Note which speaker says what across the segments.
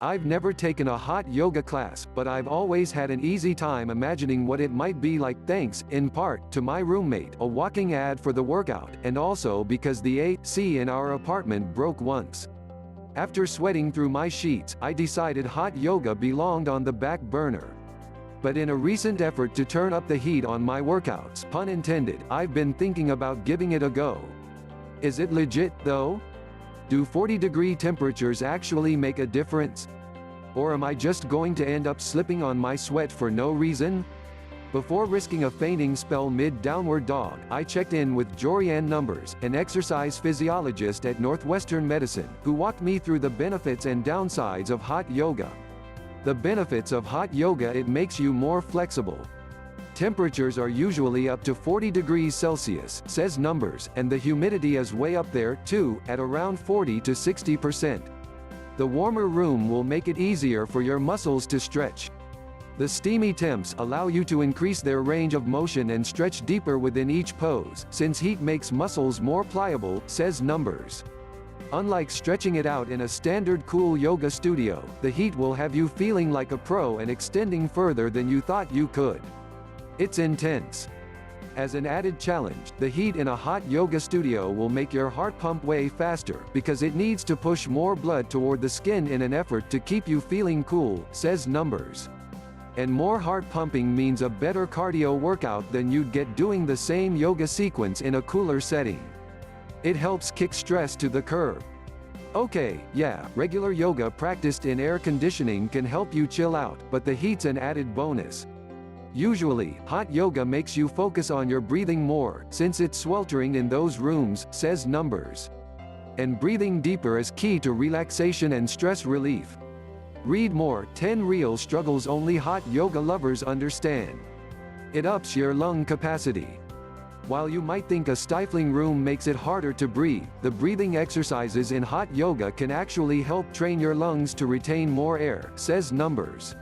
Speaker 1: I've never taken a hot yoga class, but I've always had an easy time imagining what it might be like thanks, in part, to my roommate, a walking ad for the workout, and also because the AC in our apartment broke once. After sweating through my sheets, I decided hot yoga belonged on the back burner. But in a recent effort to turn up the heat on my workouts, pun intended, I've been thinking about giving it a go. Is it legit, though? Do 40-degree temperatures actually make a difference? Or am I just going to end up slipping on my sweat for no reason? Before risking a fainting spell mid-downward dog, I checked in with Jorianne Numbers, an exercise physiologist at Northwestern Medicine, who walked me through the benefits and downsides of hot yoga. The benefits of hot yoga: it makes you more flexible. Temperatures are usually up to 40 degrees Celsius, says Numbers, and the humidity is way up there, too, at around 40 to 60%. The warmer room will make it easier for your muscles to stretch. The steamy temps allow you to increase their range of motion and stretch deeper within each pose, since heat makes muscles more pliable, says Numbers. Unlike stretching it out in a standard cool yoga studio, the heat will have you feeling like a pro and extending further than you thought you could. It's intense. As an added challenge, the heat in a hot yoga studio will make your heart pump way faster, because it needs to push more blood toward the skin in an effort to keep you feeling cool, says Numbers. And more heart pumping means a better cardio workout than you'd get doing the same yoga sequence in a cooler setting. It helps kick stress to the curb. Okay, yeah, regular yoga practiced in air conditioning can help you chill out, but the heat's an added bonus. Usually, hot yoga makes you focus on your breathing more, since it's sweltering in those rooms, says Numbers. And breathing deeper is key to relaxation and stress relief. Read more: 10 real struggles only hot yoga lovers understand. It ups your lung capacity. While you might think a stifling room makes it harder to breathe, the breathing exercises in hot yoga can actually help train your lungs to retain more air, says Numbers.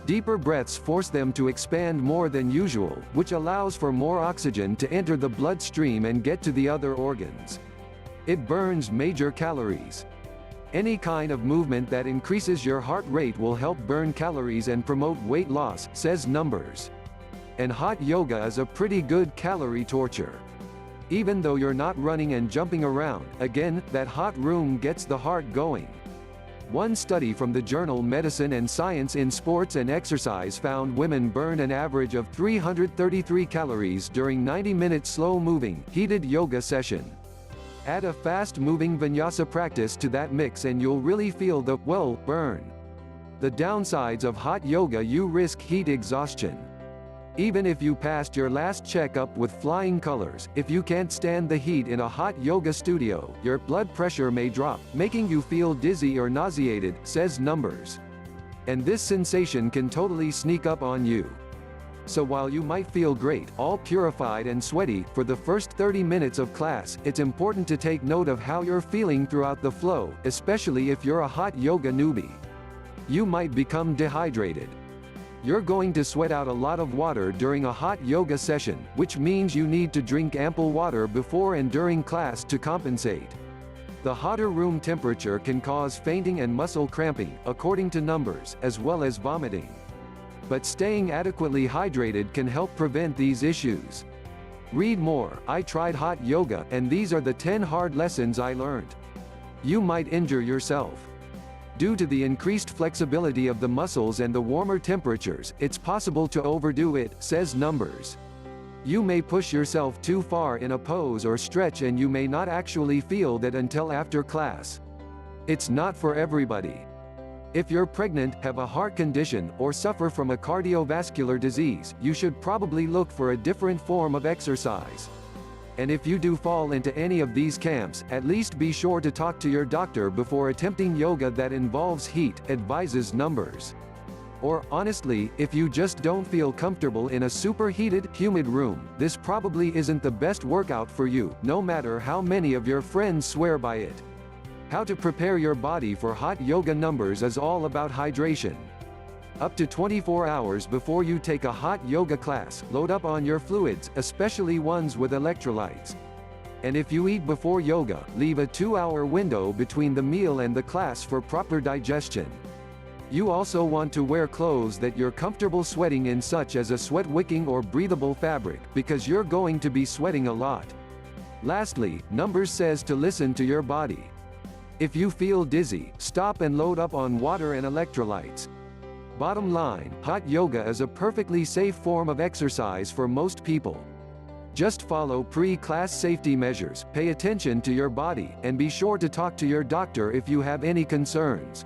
Speaker 1: Deeper breaths force them to expand more than usual, which allows for more oxygen to enter the bloodstream and get to the other organs. It burns major calories. Any kind of movement that increases your heart rate will help burn calories and promote weight loss, says Numbers. And hot yoga is a pretty good calorie torture. Even though you're not running and jumping around, again, that hot room gets the heart going. One study from the journal Medicine and Science in Sports and Exercise found women burned an average of 333 calories during 90-minute slow-moving, heated yoga session. Add a fast-moving vinyasa practice to that mix and you'll really feel the, well, burn. The downsides of hot yoga: you risk heat exhaustion. Even if you passed your last checkup with flying colors, if you can't stand the heat in a hot yoga studio, your blood pressure may drop, making you feel dizzy or nauseated, says Numbers. And this sensation can totally sneak up on you. So while you might feel great, all purified and sweaty, for the first 30 minutes of class, it's important to take note of how you're feeling throughout the flow, especially if you're a hot yoga newbie. You might become dehydrated. You're going to sweat out a lot of water during a hot yoga session, which means you need to drink ample water before and during class to compensate. The hotter room temperature can cause fainting and muscle cramping, according to Numbers, as well as vomiting. But staying adequately hydrated can help prevent these issues. Read more: I tried hot yoga, and these are the 10 hard lessons I learned. You might injure yourself. Due to the increased flexibility of the muscles and the warmer temperatures, it's possible to overdo it, says Numbers. You may push yourself too far in a pose or stretch and you may not actually feel that until after class. It's not for everybody. If you're pregnant, have a heart condition, or suffer from a cardiovascular disease, you should probably look for a different form of exercise. And if you do fall into any of these camps, at least be sure to talk to your doctor before attempting yoga that involves heat, advises Numbers. Or, honestly, if you just don't feel comfortable in a superheated, humid room, this probably isn't the best workout for you, no matter how many of your friends swear by it. How to prepare your body for hot yoga. Numbers is all about hydration. Up to 24 hours before you take a hot yoga class, load up on your fluids, especially ones with electrolytes. And if you eat before yoga, leave a 2-hour window between the meal and the class for proper digestion. You also want to wear clothes that you're comfortable sweating in, such as a sweat-wicking or breathable fabric, because you're going to be sweating a lot. Lastly, numbers says to listen to your body. If you feel dizzy, stop and load up on water and electrolytes. Bottom line, hot yoga is a perfectly safe form of exercise for most people. Just follow pre-class safety measures, pay attention to your body, and be sure to talk to your doctor if you have any concerns.